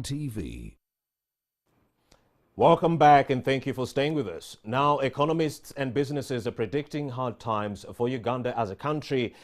NTV. Welcome back and thank you for staying with us. Now, economists and businesses are predicting hard times for Uganda as a country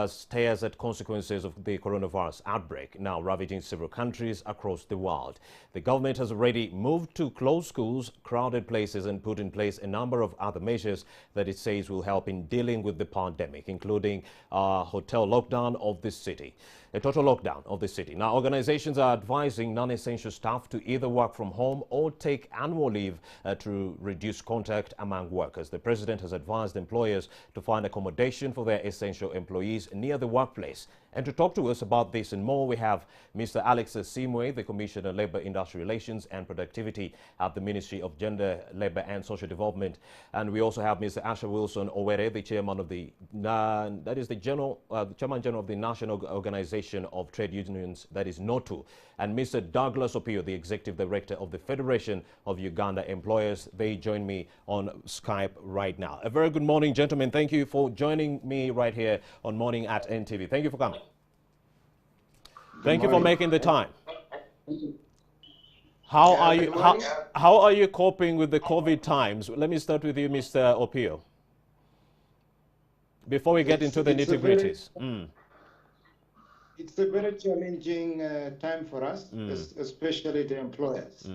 stares at consequences of the coronavirus outbreak, now ravaging several countries across the world. The government has already moved to close schools, crowded places, and put in place a number of other measures that it says will help in dealing with the pandemic, including a hotel lockdown of the city. A total lockdown of the city. Now, organizations are advising non-essential staff to either work from home or take annual leave to reduce contact among workers. The president has advised employers to find accommodation for their essential employees near the workplace. And to talk to us about this and more, we have Mr. Alex Simwe, the Commissioner, Labor, Industrial Relations and Productivity at the Ministry of Gender, Labor and Social Development. And we also have Mr. Asha Wilson Owere, the chairman of the chairman general of the National Organization of Trade Unions, that is NOTU, and Mr. Douglas Opio, the executive director of the Federation of Uganda Employers. They join me on Skype right now. A very good morning, gentlemen. Thank you for joining me right here on Morning at NTV. Thank you for coming. Thank you for making the time. How are you coping with the COVID times? Let me start with you, Mr. Opio, before we get into the nitty-gritties. It's a very challenging time for us, especially the employers,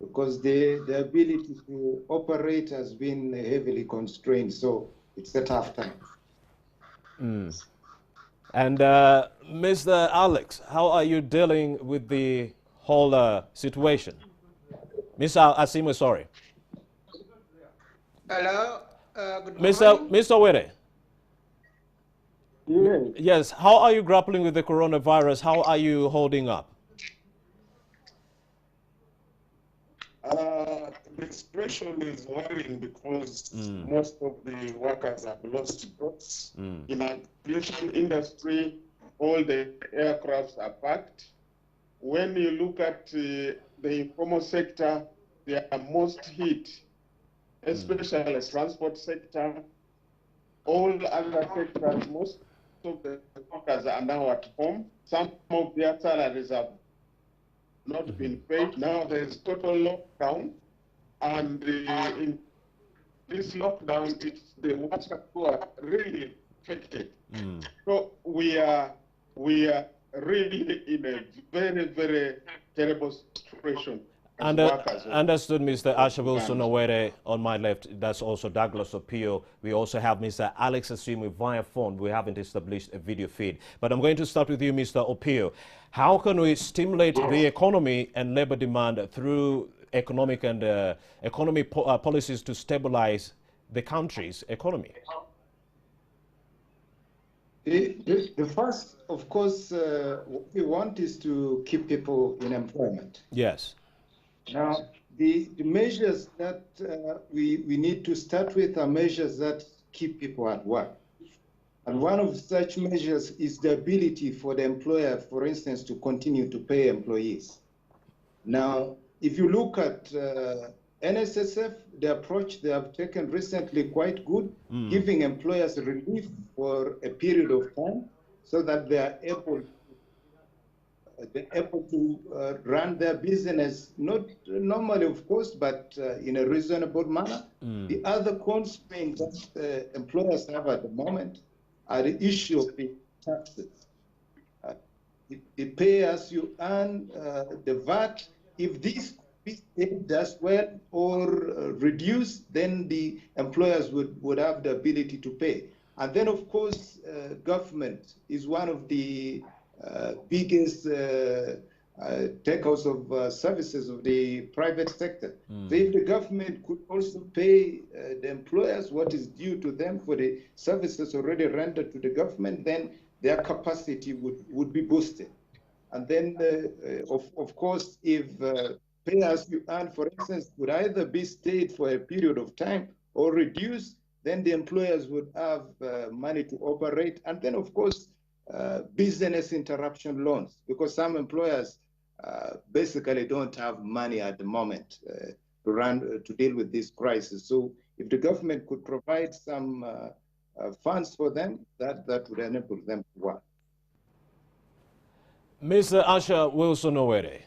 because the ability to operate has been heavily constrained. So it's a tough time. And Mr. Alex, how are you dealing with the whole situation? Mr. Asimo, sorry. Hello, good morning. Mr. Were. Yes. Yes, how are you grappling with the coronavirus? How are you holding up? The situation is worrying because most of the workers have lost jobs. In the aviation industry, all the aircrafts are packed. When you look at the informal sector, they are most hit, especially the transport sector. All other sectors, most of the workers are now at home. Some of their salaries have not been paid. Now there is total lockdown, and in this lockdown, it's the workers who are really affected. So we are really in a very, very terrible situation. Understood, Mr. Asha Wilson Owere on my left. That's also Douglas Opio. We also have Mr. Alex Asimi via phone. We haven't established a video feed. But I'm going to start with you, Mr. Opio. How can we stimulate the economy and labor demand through economic and policies to stabilize the country's economy? The first, of course, what we want is to keep people in employment. Yes. Now, the measures that we need to start with are measures that keep people at work. And one of such measures is the ability for the employer, for instance, to continue to pay employees. Now, if you look at NSSF, the approach they have taken recently quite good, giving employers relief for a period of time so that they are able to run their business, not normally, of course, but in a reasonable manner. The other constraint that employers have at the moment are the issue of the taxes. The pay as you earn, the VAT, if this does well or reduce, then the employers would have the ability to pay. And then, of course, government is one of the biggest takeouts of services of the private sector. So if the government could also pay the employers what is due to them for the services already rendered to the government, then their capacity would be boosted. And then, of course, if pay as you earn, for instance, would either be stayed for a period of time or reduced, then the employers would have money to operate. And then, of course, business interruption loans, because some employers basically don't have money at the moment to deal with this crisis. So if the government could provide some funds for them, that would enable them to work. Mr. Asha Wilson Owere,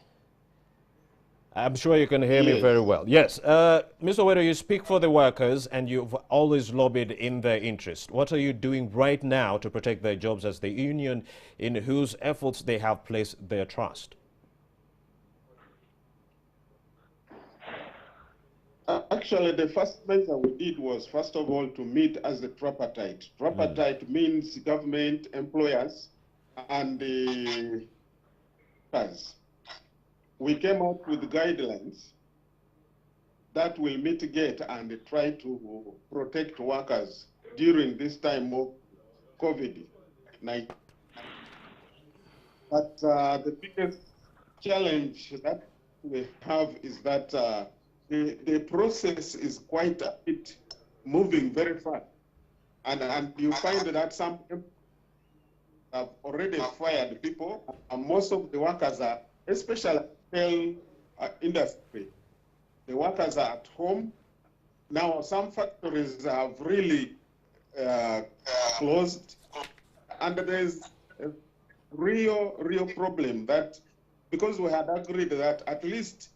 I'm sure you can hear me Yes. very well. Yes. Mr. Owere, you speak for the workers and you've always lobbied in their interest. What are you doing right now to protect their jobs as the union in whose efforts they have placed their trust? Actually, the first measure we did was, first of all, to meet as a tripartite. Tripartite means government, employers, and the workers. We came up with guidelines that will mitigate and try to protect workers during this time of COVID-19. But the biggest challenge that we have is that the process is quite a bit moving very fast. And you find that some have already fired people, and most of the workers are, especially industry, the workers are at home. Now, some factories have really closed, and there's a real problem that, because we had agreed that at least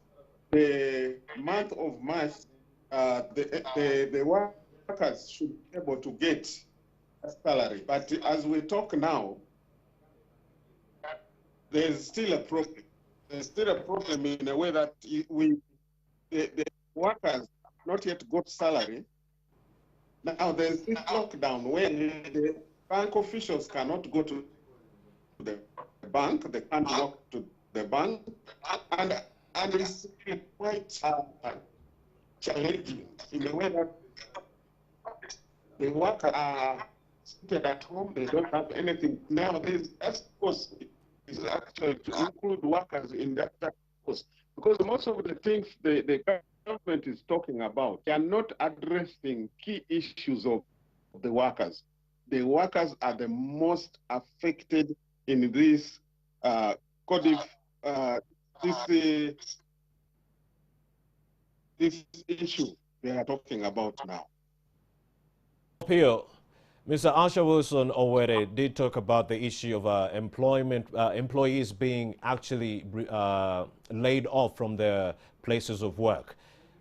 the month of March, the workers should be able to get a salary. But as we talk now, there's still a problem. There's still a problem in a way that the workers not yet got salary. Now there's this lockdown where the bank officials cannot go to the bank, they can't walk to the bank, and it's quite challenging in a way that the workers are seated at home, they don't have anything. Now this course is actually to include workers in that course, because most of the things the government is talking about are not addressing key issues of the workers. The workers are the most affected in this this issue we are talking about now. Here, Mr. Asha Wilson Owere did talk about the issue of employees being actually laid off from their places of work.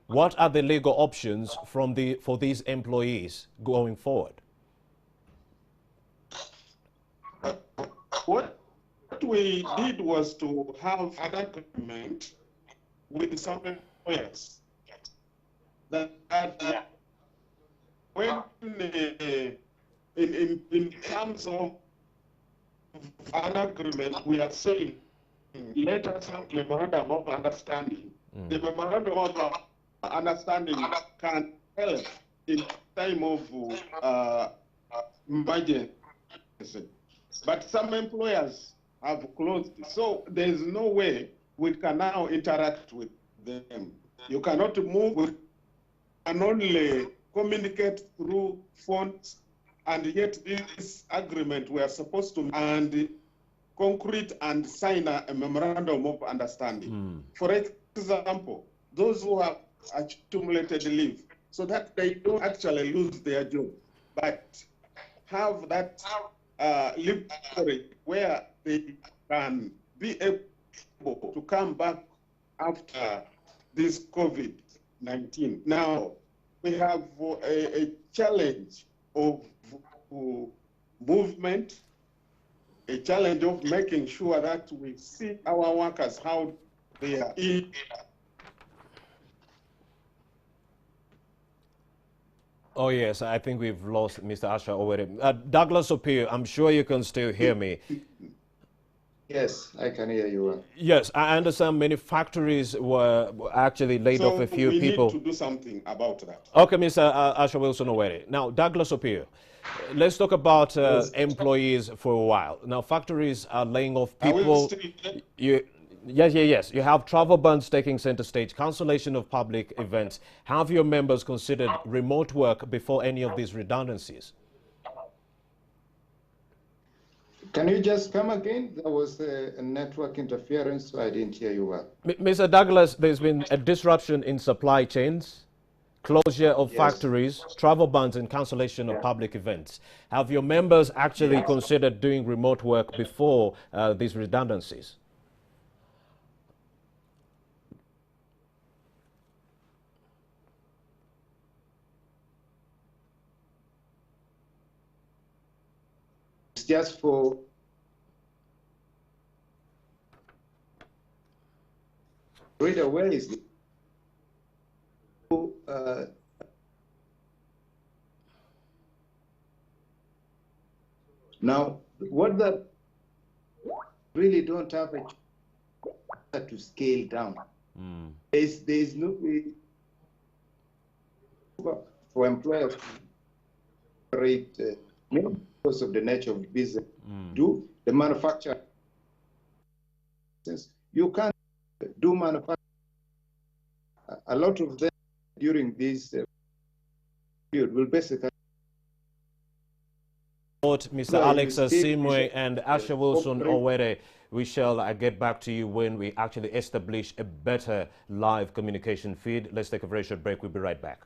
What are the legal options for these employees going forward? What we did was to have an agreement with some employers that when in terms of an agreement, we are saying let us have memorandum of understanding. The memorandum of understanding can help in time of emergency. But some employers have closed, so there's no way we can now interact with them. You cannot move, we can only communicate through phones, and yet this agreement we are supposed to and concrete and sign a memorandum of understanding. For example, those who have accumulated leave, so that they don't actually lose their job, but have that leave where they can be able to come back after this COVID-19. Now, we have a challenge of movement, a challenge of making sure that we see our workers how they are in. Oh, yes, I think we've lost Mr. Asha Owere. Douglas Opio, I'm sure you can still hear me. Yes, I can hear you well. Yes, I understand many factories were actually laid off a few people. We need to do something about that. Okay, Mr. Asha Wilson Owere. Now, Douglas Opio, let's talk about employees for a while. Now, factories are laying off people. Yes. You have travel bans taking center stage, cancellation of public events. Have your members considered remote work before any of these redundancies? Can you just come again? There was a network interference, so I didn't hear you well. Mr. Douglas, there's been a disruption in supply chains, closure of factories, travel bans and cancellation of public events. Have your members actually considered doing remote work before these redundancies? It's just for greater ways. Now, what that really don't have a to scale down. There's no way for employers to operate because of the nature of business. Do the manufacture? You can't do manufacturing. A lot of them during this period will basically. Mr. Alex Simwe and Asha Wilson Owere, we shall get back to you when we actually establish a better live communication feed. Let's take a very short break. We'll be right back.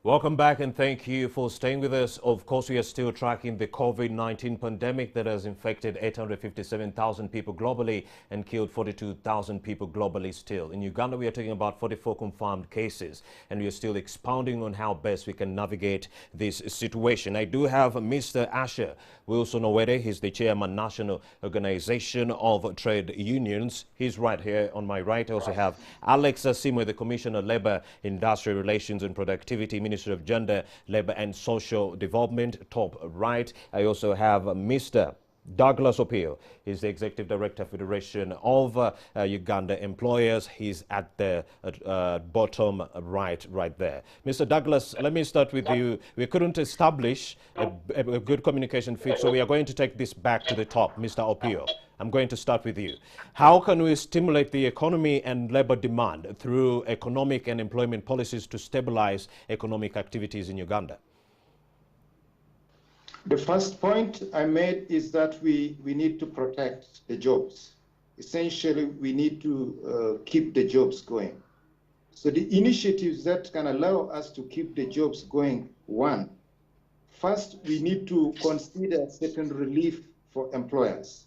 Welcome back and thank you for staying with us. Of course, we are still tracking the COVID-19 pandemic that has infected 857,000 people globally and killed 42,000 people globally still. In Uganda, we are talking about 44 confirmed cases, and we are still expounding on how best we can navigate this situation. I do have Mr. Asha Wilson Owere. He's the chairman, National Organization of Trade Unions. He's right here on my right. I also have Alex Simwe, the Commissioner of Labor, Industrial Relations and Productivity, Minister of Gender, Labor and Social Development, top right. I also have Mr. Douglas Opio. He's the Executive Director, Federation of Uganda Employers. He's at the bottom right there. Mr. Douglas, let me start with you. We couldn't establish a good communication feed, so we are going to take this back to the top. Mr. Opio, I'm going to start with you. How can we stimulate the economy and labor demand through economic and employment policies to stabilize economic activities in Uganda? The first point I made is that we need to protect the jobs. Essentially, we need to keep the jobs going. So the initiatives that can allow us to keep the jobs going, first, we need to consider certain relief for employers.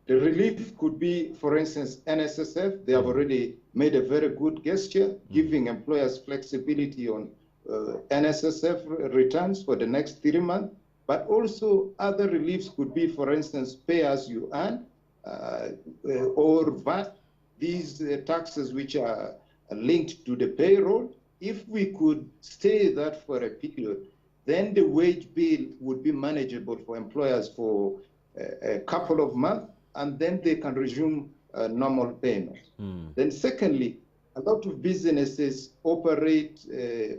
The relief could be, for instance, NSSF. They have already made a very good gesture, giving employers flexibility on NSSF returns for the next 3 months. But also other reliefs could be, for instance, pay as you earn or VAT, these taxes which are linked to the payroll. If we could stay that for a period, then the wage bill would be manageable for employers for a couple of months, and then they can resume normal payment. Then secondly, a lot of businesses operate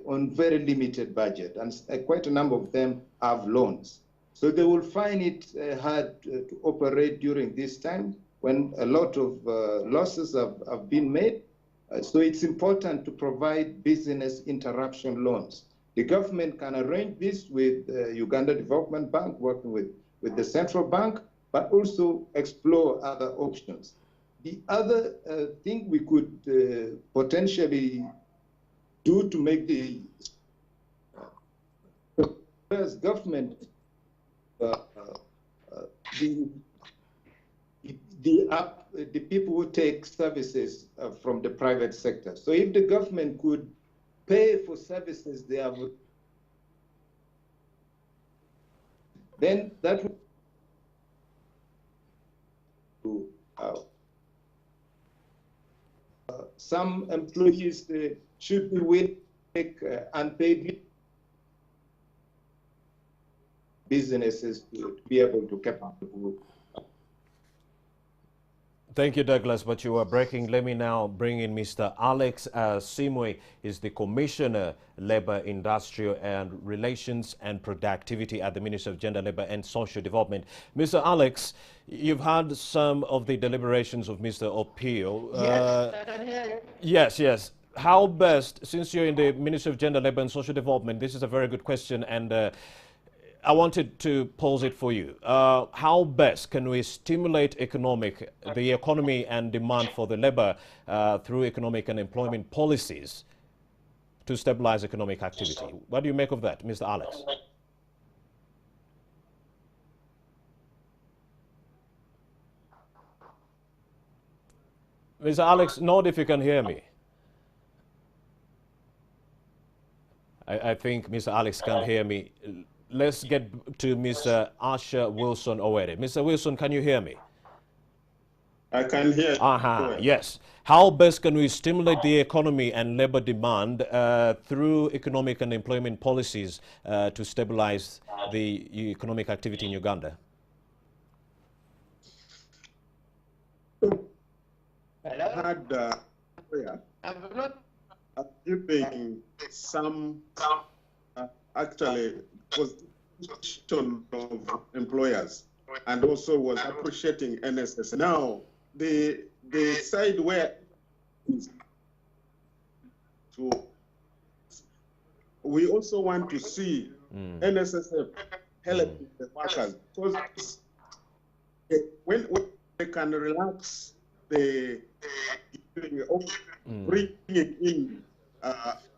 on very limited budget, and quite a number of them have loans. So they will find it hard to operate during this time when a lot of losses have been made. So it's important to provide business interruption loans. The government can arrange this with Uganda Development Bank, working with the central bank, but also explore other options. The other thing we could potentially do to make the government the people who take services from the private sector. So if the government could pay for services they have, then that would some employees should be willing to take unpaid leave. Businesses to be able to keep up the group. Thank you, Douglas, but you are breaking. Let me now bring in Mr. Alex Simwe. Is the Commissioner, Labor, Industrial and Relations and Productivity at the Ministry of Gender, Labor and Social Development. Mr. Alex, you've had some of the deliberations of Mr. Opio. Yes, I can hear you. Yes. How best, since you're in the Ministry of Gender, Labor and Social Development, this is a very good question, and I wanted to pose it for you. How best can we stimulate the economy and demand for the labor through economic and employment policies to stabilize economic activity. What do you make of that, Mr. Alex? Mr. Alex, nod if you can hear me. I think Mr. Alex can hear me. Let's get to Mr. Asha Wilson Owere. Mr. Wilson, can you hear me? I can hear. Yes. How best can we stimulate the economy and labor demand through economic and employment policies to stabilize the economic activity in Uganda? I had giving some actually position of employers and also was appreciating NSS. Now the side where we also want to see NSSF helping the workers, because when they can relax the bringing in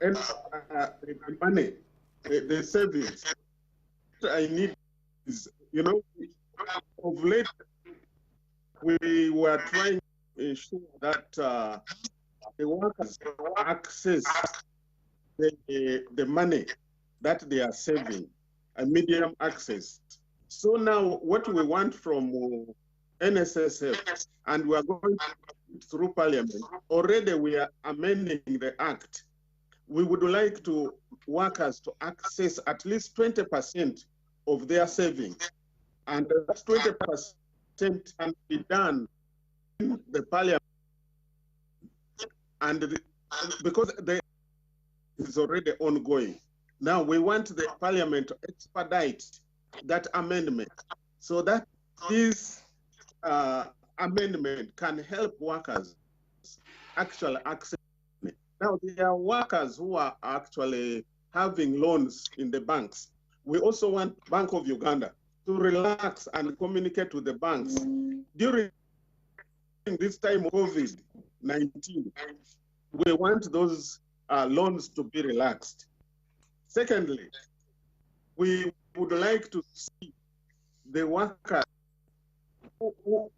the money, the savings. I need is, of late we were trying to ensure that the workers access the money that they are saving, a medium access. So now what we want from NSSF, and we are going through Parliament, already we are amending the Act. We would like to workers to access at least 20% of their savings. And that 20% can be done in the Parliament. And because is already ongoing. Now we want the Parliament to expedite that amendment so that this amendment can help workers actually access. Now there are workers who are actually having loans in the banks. We also want Bank of Uganda to relax and communicate with the banks. During this time of COVID-19, we want those loans to be relaxed. Secondly, we would like to see the workers who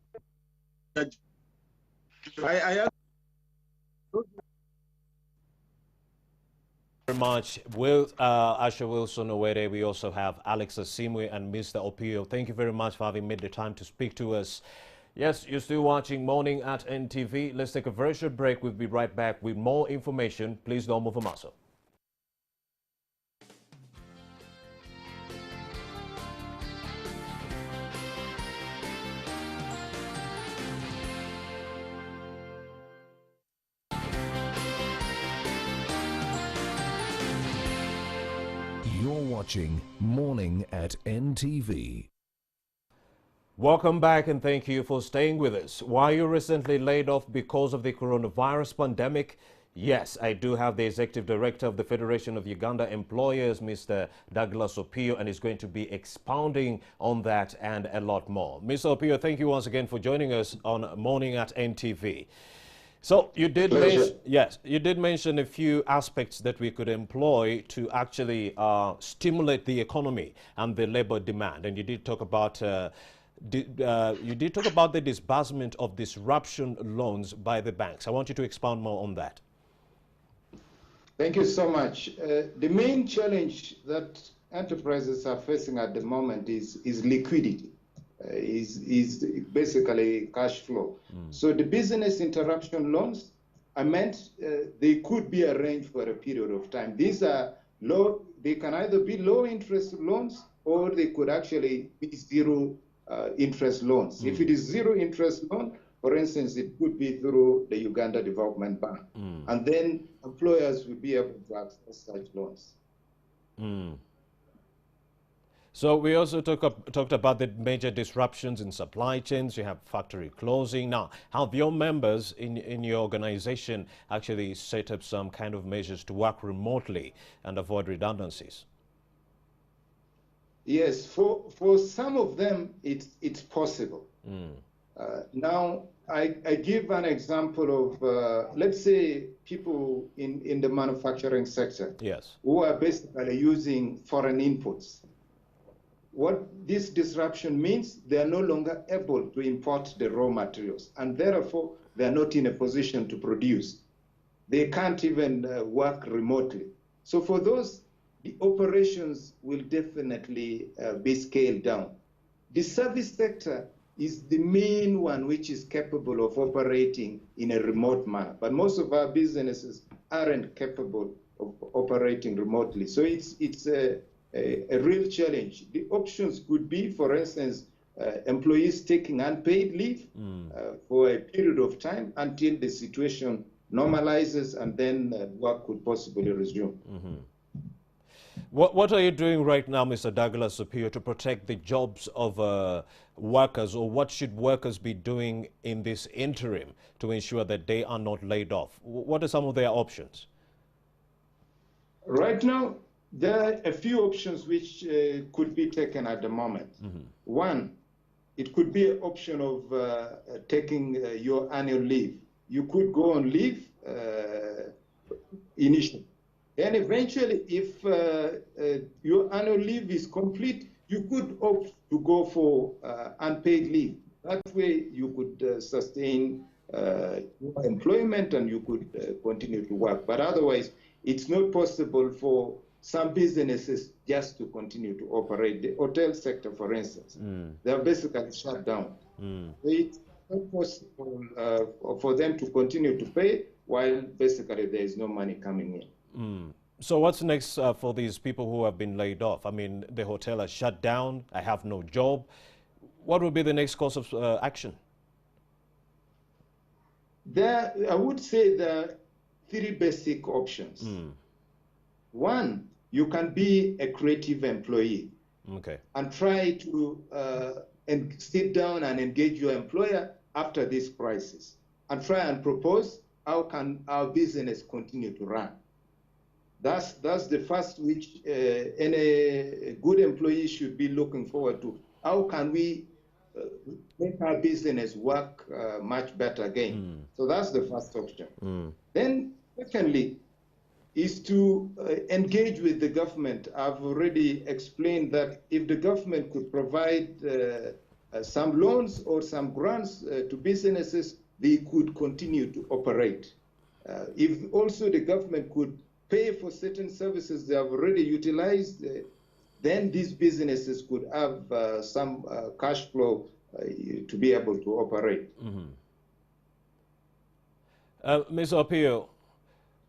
Very much. With Asha Wilson Owere, we also have Alex Asimwe and Mr. Opio. Thank you very much for having made the time to speak to us. Yes, you're still watching Morning at NTV. Let's take a very short break. We'll be right back with more information. Please don't move a muscle. You're watching Morning at NTV. Welcome back and thank you for staying with us. Were you recently laid off because of the coronavirus pandemic? Yes, I do have the Executive Director of the Federation of Uganda Employers, Mr. Douglas Opio, and he's going to be expounding on that and a lot more. Mr. Opio, thank you once again for joining us on Morning at NTV. So you did mention a few aspects that we could employ to actually stimulate the economy and the labor demand, and you did talk about the disbursement of disruption loans by the banks. I want you to expound more on that. Thank you so much. The main challenge that enterprises are facing at the moment is liquidity. Is basically cash flow. So the business interruption loans are meant, they could be arranged for a period of time. These are low, they can either be low interest loans or they could actually be zero interest loans. If it is zero interest loan, for instance, it could be through the Uganda Development Bank. And then employers will be able to access such loans. So we also talked about the major disruptions in supply chains. You have factory closing. Now, have your members in your organization actually set up some kind of measures to work remotely and avoid redundancies? Yes, for some of them, it's possible. Now, I give an example of, let's say, people in the manufacturing sector, yes, who are basically using foreign inputs. What this disruption means, they are no longer able to import the raw materials, and therefore they are not in a position to produce. They can't even work remotely. So for those, the operations will definitely be scaled down. The service sector is the main one which is capable of operating in a remote manner, but most of our businesses aren't capable of operating remotely. So it's a real challenge. The options could be, for instance, employees taking unpaid leave for a period of time until the situation normalizes, and then work could possibly resume. What are you doing right now, Mr. Douglas Superior, to protect the jobs of workers, or what should workers be doing in this interim to ensure that they are not laid off? What are some of their options? Right now, there are a few options which could be taken at the moment. One, it could be an option of taking your annual leave. You could go on leave initially. Then eventually, if your annual leave is complete, you could opt to go for unpaid leave. That way, you could sustain your employment and you could continue to work. But otherwise, it's not possible for some businesses just to continue to operate. The hotel sector, for instance, they are basically shut down. It's not possible for them to continue to pay while basically there is no money coming in. So what's next for these people who have been laid off? I mean, the hotel has shut down. I have no job. What would be the next course of action? I would say there are three basic options. One, you can be a creative employee and try to sit down and engage your employer after this crisis and try and propose how can our business continue to run. That's the first which any good employee should be looking forward to. How can we make our business work much better again? So that's the first option. Then secondly is to engage with the government. I've already explained that if the government could provide some loans or some grants to businesses, they could continue to operate. If also the government could pay for certain services they have already utilized, then these businesses could have some cash flow to be able to operate. Ms. Opio,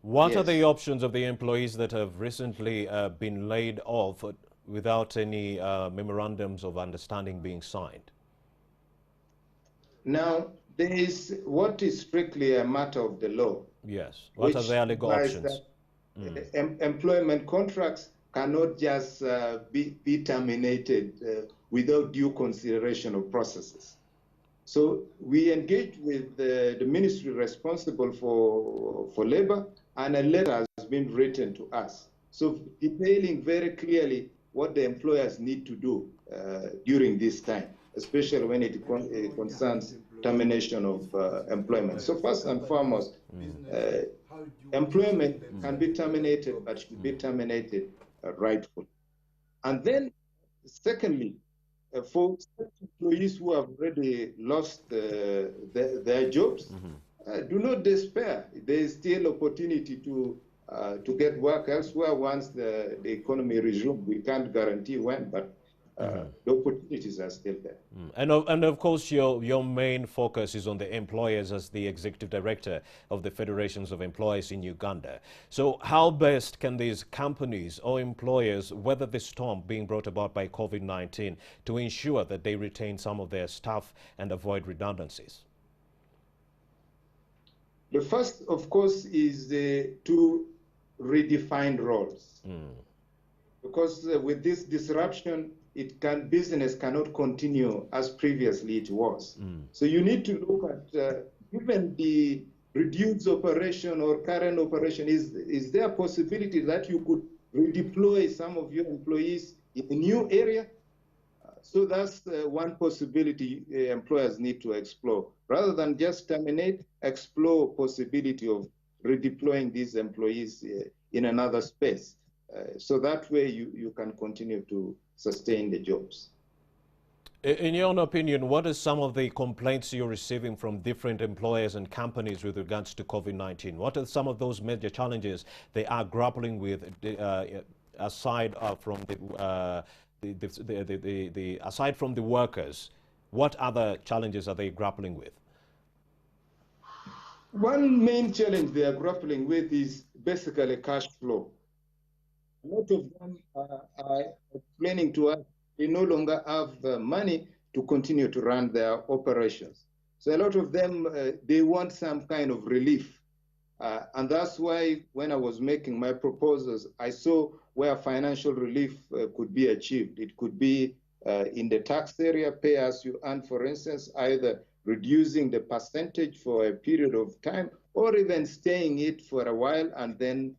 what are Yes. the options of the employees that have recently been laid off without any memorandums of understanding being signed? Now, there is what is strictly a matter of the law. Yes. What are their legal options? That employment contracts cannot just be terminated without due consideration of processes. So we engage with the ministry responsible for labor, and a letter has been written to us. So detailing very clearly what the employers need to do during this time, especially when it concerns termination of employment. So first and foremost, employment can be terminated, but should be terminated rightfully. And then, secondly, for employees who have already lost their jobs, do not despair. There is still opportunity to get work elsewhere once the economy resumes. We can't guarantee when, but the opportunities are still there. And of course, your main focus is on the employers as the executive director of the Federations of Employers in Uganda. So how best can these companies or employers weather the storm being brought about by COVID-19 to ensure that they retain some of their staff and avoid redundancies? The first, of course, is to redefine roles. Because with this disruption, business cannot continue as previously it was. So you need to look at, given the reduced operation or current operation, is there a possibility that you could redeploy some of your employees in a new area? So that's one possibility employers need to explore. Rather than just terminate, explore possibility of redeploying these employees in another space. So that way you can continue to sustain the jobs. In your own opinion, what are some of the complaints you're receiving from different employers and companies with regards to COVID-19? What are some of those major challenges they are grappling with aside from aside from the workers? What other challenges are they grappling with? One main challenge they are grappling with is basically cash flow. A lot of them are explaining to us they no longer have the money to continue to run their operations. So a lot of them, they want some kind of relief. And that's why when I was making my proposals, I saw where financial relief could be achieved. It could be in the tax area, pay as you earn, for instance, either reducing the percentage for a period of time or even staying it for a while and then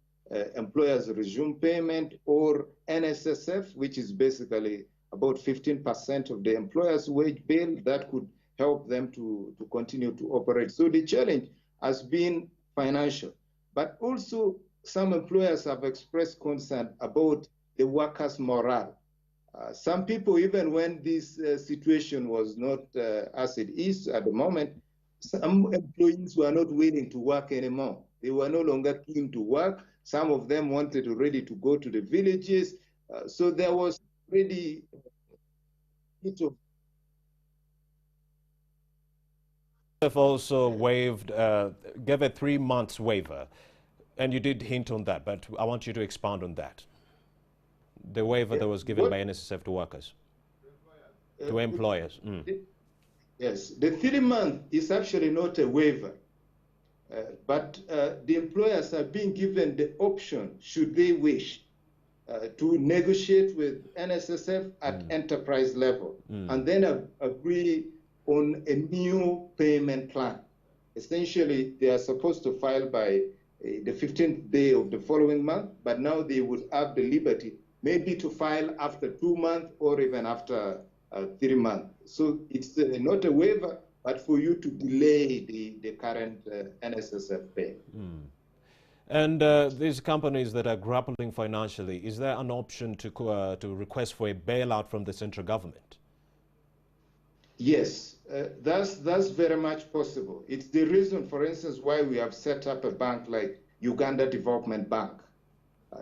employers resume payment, or NSSF, which is basically about 15% of the employer's wage bill that could help them to continue to operate. So the challenge has been financial, but also some employers have expressed concern about the workers' morale. Some people, even when this situation was not as it is at the moment, some employees were not willing to work anymore. They were no longer keen to work. Some of them wanted already to go to the villages. So there was already a bit of Have also waived, gave a 3 months waiver, and you did hint on that, but I want you to expand on that. The waiver that was given by NSSF to workers, to employers. Yes, the 3 months is actually not a waiver, but the employers are being given the option, should they wish, to negotiate with NSSF at enterprise level and then agree on a new payment plan. Essentially, they are supposed to file by the 15th day of the following month, but now they would have the liberty maybe to file after 2 months or even after 3 months. So it's not a waiver, but for you to delay the current NSSF pay. And these companies that are grappling financially, is there an option to request for a bailout from the central government? Yes, that's very much possible. It's the reason, for instance, why we have set up a bank like Uganda Development Bank.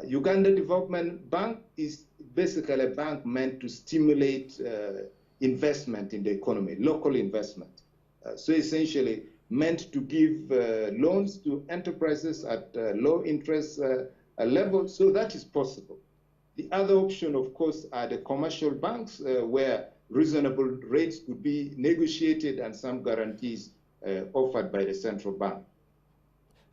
Uganda Development Bank is basically a bank meant to stimulate investment in the economy, local investment. So essentially meant to give loans to enterprises at low interest level. So that is possible. The other option, of course, are the commercial banks where reasonable rates could be negotiated and some guarantees offered by the central bank.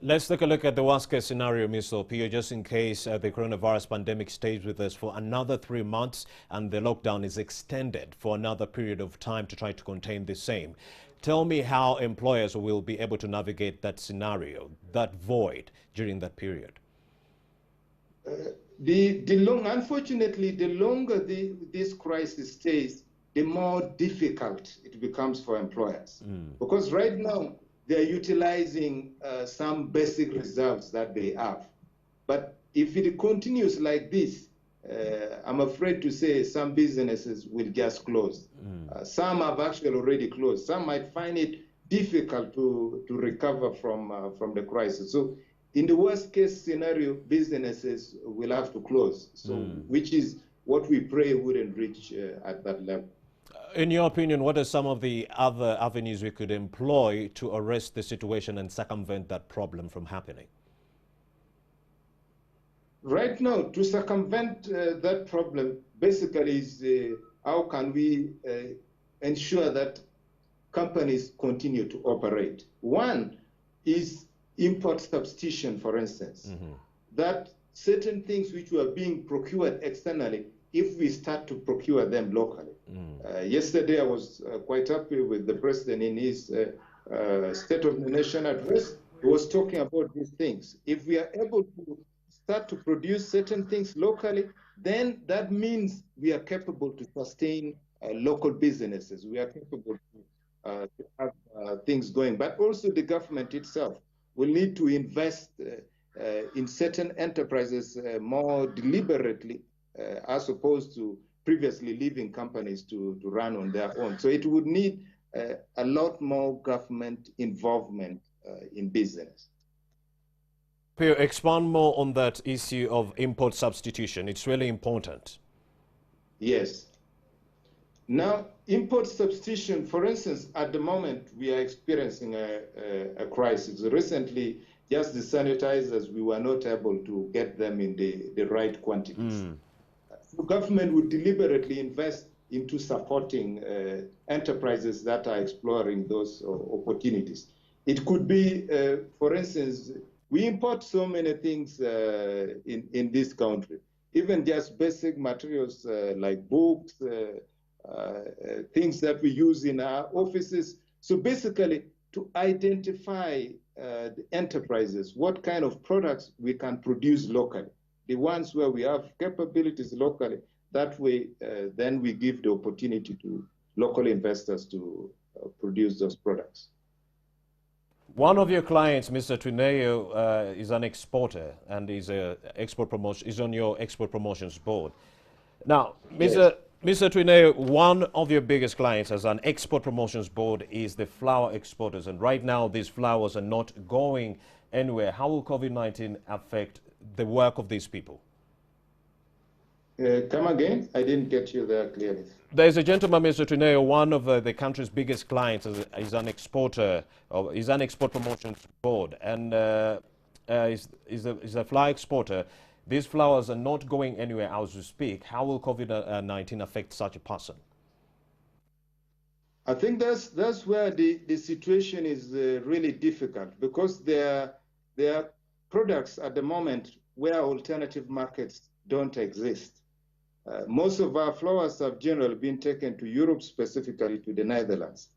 Let's take a look at the worst case scenario, Mr. Opio, just in case the coronavirus pandemic stays with us for another 3 months and the lockdown is extended for another period of time to try to contain the same. Tell me how employers will be able to navigate that scenario, that void during that period. Unfortunately, the longer this crisis stays, the more difficult it becomes for employers. Because right now, they're utilizing some basic reserves that they have. But if it continues like this, I'm afraid to say some businesses will just close. Some have actually already closed. Some might find it difficult to recover from the crisis. So in the worst case scenario, businesses will have to close, so which is what we pray wouldn't reach at that level. In your opinion, what are some of the other avenues we could employ to arrest the situation and circumvent that problem from happening? Right now, to circumvent that problem, basically is how can we ensure that companies continue to operate. One is import substitution, for instance, that certain things which were being procured externally, if we start to procure them locally. Yesterday, I was quite happy with the president in his State of the Nation address. He was talking about these things. If we are able to start to produce certain things locally, then that means we are capable to sustain local businesses. We are capable to have things going, but also the government itself will need to invest in certain enterprises more deliberately, as opposed to previously leaving companies to run on their own. So it would need a lot more government involvement in business. Pio, expand more on that issue of import substitution. It's really important. Yes. Now, import substitution, for instance, at the moment, we are experiencing a crisis. Recently, just the sanitizers, we were not able to get them in the right quantities. The government would deliberately invest into supporting enterprises that are exploring those opportunities. It could be, for instance, we import so many things in this country, even just basic materials like books, things that we use in our offices. So basically, to identify the enterprises, what kind of products we can produce locally, the ones where we have capabilities locally, that way then we give the opportunity to local investors to produce those products. One of your clients, Mr. Twineo, is an exporter and is on your export promotions board. Now, Mr. Twineo, one of your biggest clients as an export promotions board is the flour exporters, and right now these flours are not going anywhere. How will COVID-19 affect the work of these people? Come again? I didn't get you there clearly. There's a gentleman, Mr. Twineo, one of the country's biggest clients is an exporter, is an export promotions board, and is a flour exporter. These flours are not going anywhere as we speak. How will COVID-19 affect such a person? I think that's where the situation is really difficult, because there are products at the moment where alternative markets don't exist. Most of our flours have generally been taken to Europe, specifically to the Netherlands.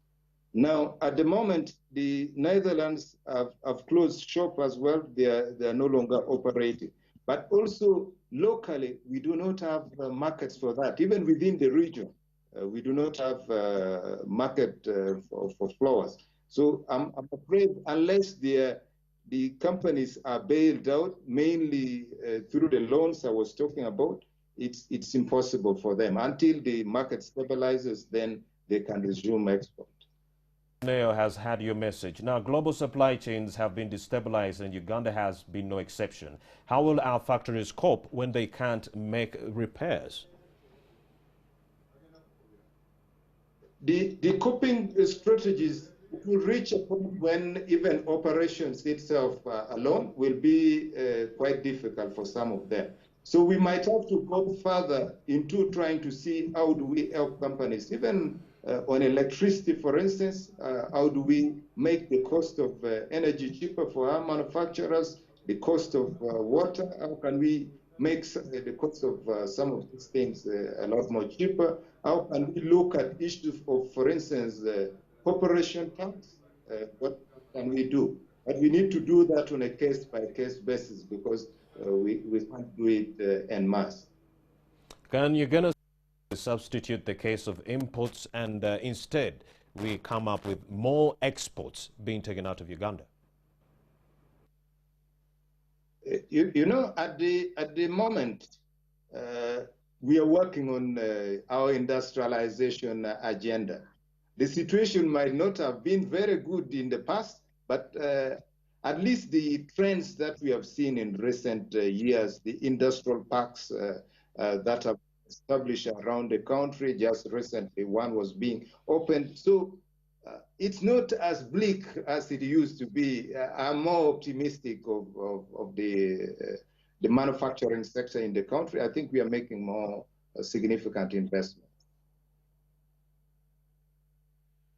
Now, at the moment, the Netherlands have closed shop as well. They are no longer operating. But also locally, we do not have markets for that. Even within the region, we do not have a market for flours. So I'm afraid unless the companies are bailed out, mainly through the loans I was talking about, it's impossible for them. Until the market stabilizes, then they can resume export. Neo has had your message. Now, global supply chains have been destabilized and Uganda has been no exception. How will our factories cope when they can't make repairs? The coping strategies will reach a point when even operations itself alone will be quite difficult for some of them. So we might have to go further into trying to see how do we help companies, even on electricity, for instance. How do we make the cost of energy cheaper for our manufacturers, the cost of water? How can we make the cost of some of these things a lot more cheaper? How can we look at issues of, for instance, corporation tax? What can we do? But we need to do that on a case-by-case basis, because we can't do it en masse. Can you gonna substitute the case of imports and instead we come up with more exports being taken out of Uganda? You know, at the moment, we are working on our industrialization agenda. The situation might not have been very good in the past, but at least the trends that we have seen in recent years, the industrial parks that have established around the country, just recently one was being opened. So it's not as bleak as it used to be. I'm more optimistic of the manufacturing sector in the country. I think we are making more significant investment.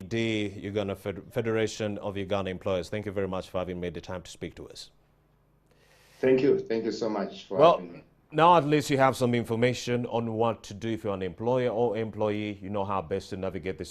The Uganda Federation of Uganda Employers, thank you very much for having made the time to speak to us. Thank you. Thank you so much for having me. Now at least you have some information on what to do if you're an employer or employee. You know how best to navigate the situation.